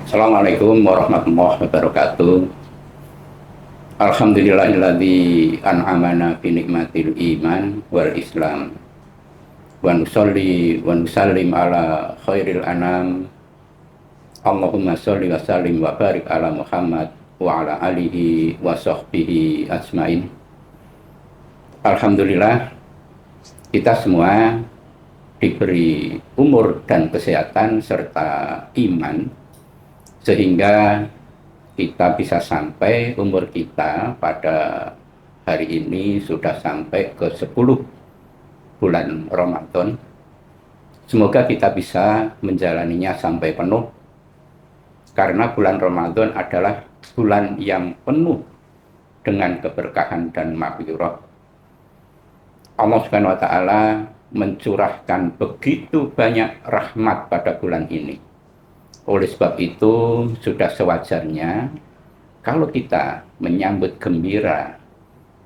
Assalamualaikum warahmatullahi wabarakatuh. Alhamdulillahilladzi an'amana bi nikmatil iman wal islam. Wa nusalli wa nusallim ala khairil anam. Allahumma sholli wa sallim wa barik ala Muhammad wa ala alihi wa sahbihi ajmain. Alhamdulillah, kita semua diberi umur dan kesehatan serta iman sehingga kita bisa sampai umur kita pada hari ini sudah sampai ke 10 bulan Ramadan. Semoga kita bisa menjalaninya sampai penuh, karena bulan Ramadan adalah bulan yang penuh dengan keberkahan dan maghfirah. Allah Subhanahu wa taala mencurahkan begitu banyak rahmat pada bulan ini. Oleh sebab itu, sudah sewajarnya kalau kita menyambut gembira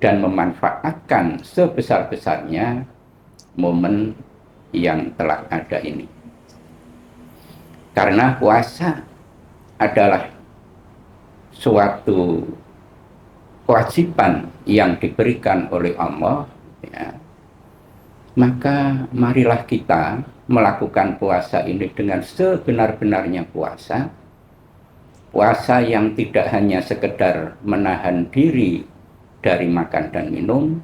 dan memanfaatkan sebesar-besarnya momen yang telah ada ini. Karena puasa adalah suatu kewajiban yang diberikan oleh Allah, ya, maka marilah kita melakukan puasa ini dengan sebenar-benarnya puasa. Puasa yang tidak hanya sekedar menahan diri dari makan dan minum,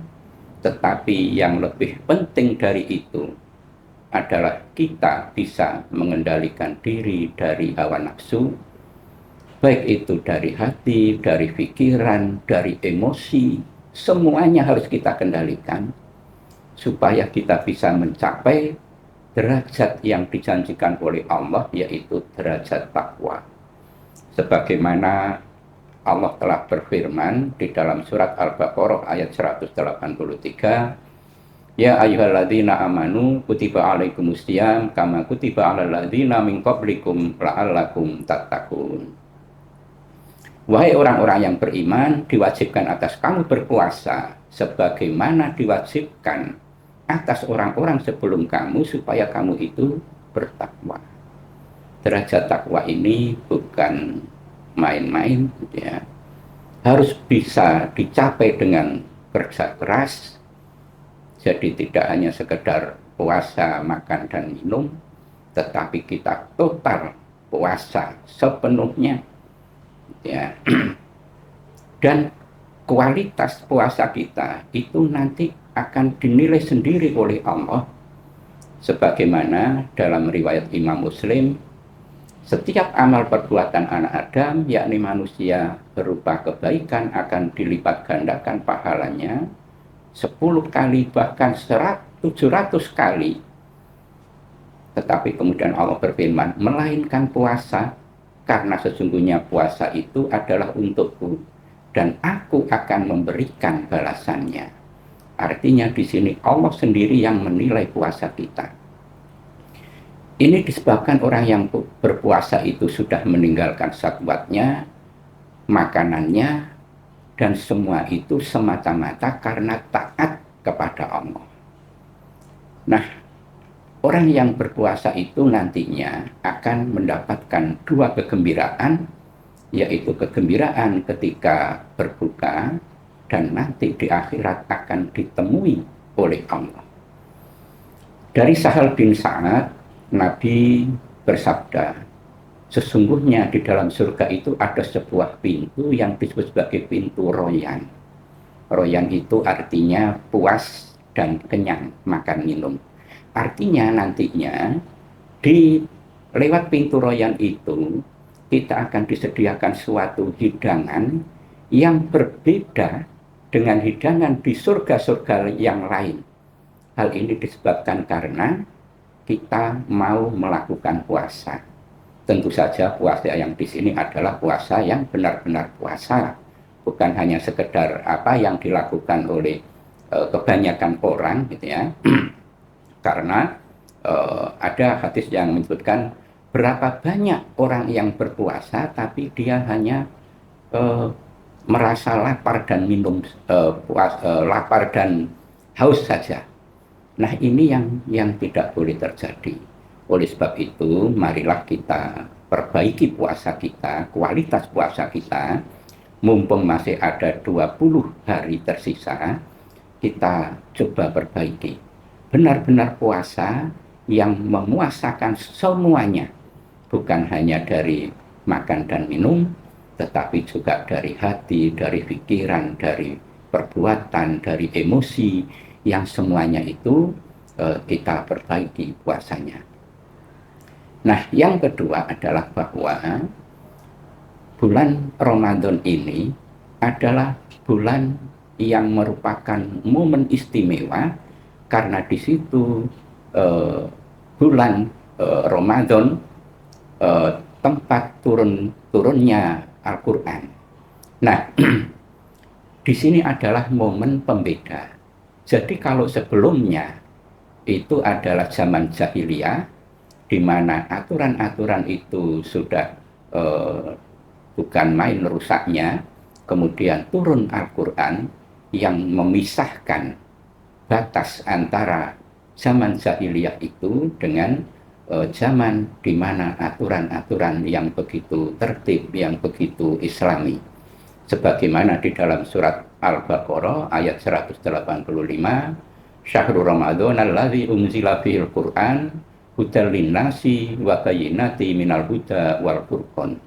tetapi yang lebih penting dari itu adalah kita bisa mengendalikan diri dari hawa nafsu, baik itu dari hati, dari pikiran, dari emosi, semuanya harus kita kendalikan supaya kita bisa mencapai derajat yang dijanjikan oleh Allah, yaitu derajat takwa. Sebagaimana Allah telah berfirman di dalam surat Al-Baqarah ayat 183, Ya ayyuhalladzina amanu kutiba alaikumusiyam kama kutiba alal ladzina min qablikum la'allakum tattaqun. Wahai orang-orang yang beriman, diwajibkan atas kamu berpuasa sebagaimana diwajibkan atas orang-orang sebelum kamu supaya kamu itu bertakwa. Derajat takwa ini bukan main-main, ya. Harus bisa dicapai dengan kerja keras. Jadi tidak hanya sekedar puasa, makan dan minum, tetapi kita total puasa sepenuhnya, ya. Dan kualitas puasa kita itu nanti akan dinilai sendiri oleh Allah. Sebagaimana dalam riwayat Imam Muslim, setiap amal perbuatan anak Adam, yakni manusia, berupa kebaikan akan dilipat gandakan pahalanya 10 kali, bahkan 700 kali. Tetapi kemudian Allah berfirman, melainkan puasa, karena sesungguhnya puasa itu adalah untukku dan aku akan memberikan balasannya. Artinya di sini Allah sendiri yang menilai puasa kita. Ini disebabkan orang yang berpuasa itu sudah meninggalkan syahwatnya, makanannya, dan semua itu semata-mata karena taat kepada Allah. Nah, orang yang berpuasa itu nantinya akan mendapatkan 2 kegembiraan, yaitu kegembiraan ketika berbuka, dan nanti di akhirat akan ditemui oleh Allah. Dari Sahal bin Sa'ad, Nabi bersabda, sesungguhnya di dalam surga itu ada sebuah pintu yang disebut sebagai pintu royan. Royan itu artinya puas dan kenyang makan minum. Artinya nantinya di lewat pintu royan itu kita akan disediakan suatu hidangan yang berbeda dengan hidangan di surga-surga yang lain. Hal ini disebabkan karena kita mau melakukan puasa. Tentu saja puasa yang di sini adalah puasa yang benar-benar puasa, bukan hanya sekedar apa yang dilakukan oleh kebanyakan orang, gitu ya. Karena ada hadis yang menyebutkan berapa banyak orang yang berpuasa tapi dia hanya merasa lapar dan minum lapar dan haus saja. Nah, ini yang tidak boleh terjadi. Oleh sebab itu, marilah kita perbaiki puasa kita, kualitas puasa kita, mumpung masih ada 20 hari tersisa, kita coba perbaiki. Benar-benar puasa yang memuasakan semuanya, bukan hanya dari makan dan minum, tetapi juga dari hati, dari pikiran, dari perbuatan, dari emosi, yang semuanya itu kita perbaiki puasanya. Nah, yang kedua adalah bahwa bulan Ramadan ini adalah bulan yang merupakan momen istimewa, karena di situ bulan Ramadan tempat turunnya Al-Quran. Nah, di sini adalah momen pembeda. Jadi kalau sebelumnya itu adalah zaman jahiliyah, di mana aturan-aturan itu sudah bukan main rusaknya, kemudian turun Al-Quran yang memisahkan batas antara zaman jahiliyah itu dengan zaman di mana aturan-aturan yang begitu tertib, yang begitu islami. Sebagaimana di dalam surat Al-Baqarah ayat 185, Syahrul Ramadan alladzi unzila fihil Qur'an hudal linnasi wa bayyinati minal huda wal furqan.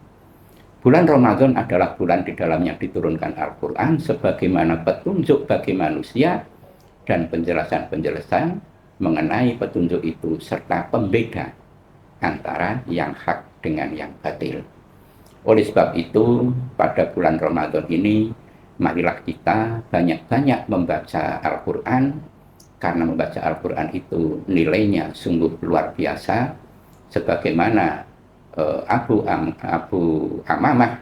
Bulan Ramadan adalah bulan di dalamnya diturunkan Al-Quran sebagaimana petunjuk bagi manusia dan penjelasan-penjelasan mengenai petunjuk itu serta pembeda antara yang hak dengan yang batil. Oleh sebab itu, pada bulan Ramadan ini, marilah kita banyak-banyak membaca Al-Quran, karena membaca Al-Quran itu nilainya sungguh luar biasa, sebagaimana Abu Amamah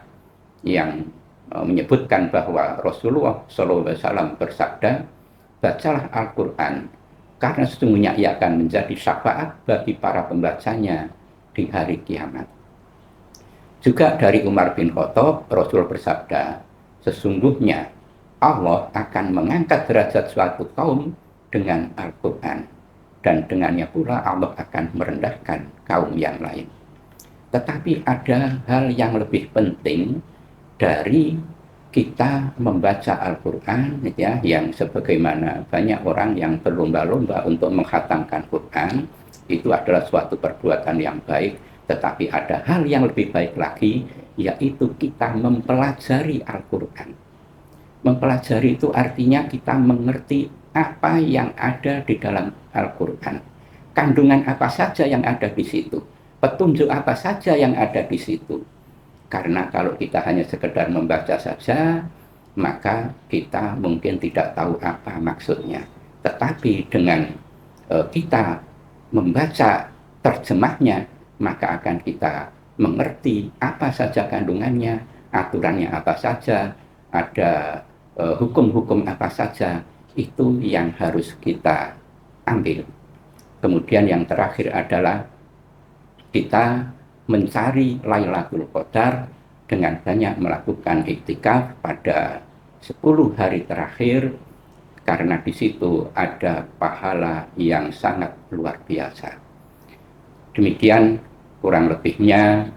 yang menyebutkan bahwa Rasulullah SAW bersabda, bacalah Al-Quran, karena sesungguhnya ia akan menjadi syafaat bagi para pembacanya di hari kiamat. Juga dari Umar bin Khattab, Rasul bersabda, sesungguhnya Allah akan mengangkat derajat suatu kaum dengan Al-Quran, dan dengannya pula Allah akan merendahkan kaum yang lain. Tetapi ada hal yang lebih penting dari kita membaca Al-Quran, ya, yang sebagaimana banyak orang yang berlomba-lomba untuk menghatamkan Quran, itu adalah suatu perbuatan yang baik. Tetapi ada hal yang lebih baik lagi, yaitu kita mempelajari Al-Quran. Mempelajari itu artinya kita mengerti apa yang ada di dalam Al-Quran. Kandungan apa saja yang ada di situ. Petunjuk apa saja yang ada di situ. Karena kalau kita hanya sekedar membaca saja, maka kita mungkin tidak tahu apa maksudnya. Tetapi dengan kita membaca terjemahnya, maka akan kita mengerti apa saja kandungannya, aturannya apa saja, ada hukum-hukum apa saja, itu yang harus kita ambil. Kemudian yang terakhir adalah kita mencari Lailatul Qadar dengan banyak melakukan iktikaf pada 10 hari terakhir, karena di situ ada pahala yang sangat luar biasa. Demikian kurang lebihnya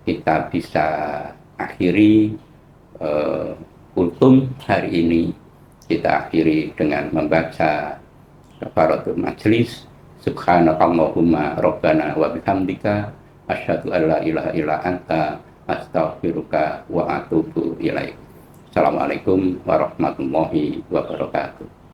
kita bisa akhiri kultum hari ini. Kita akhiri dengan membaca kafaratul majlis. Subhanakallahumma rabbana wa bihamdika asyhadu an la ilaha illa anta astaghfiruka wa atubu ilaik. Assalamualaikum warahmatullahi wabarakatuh.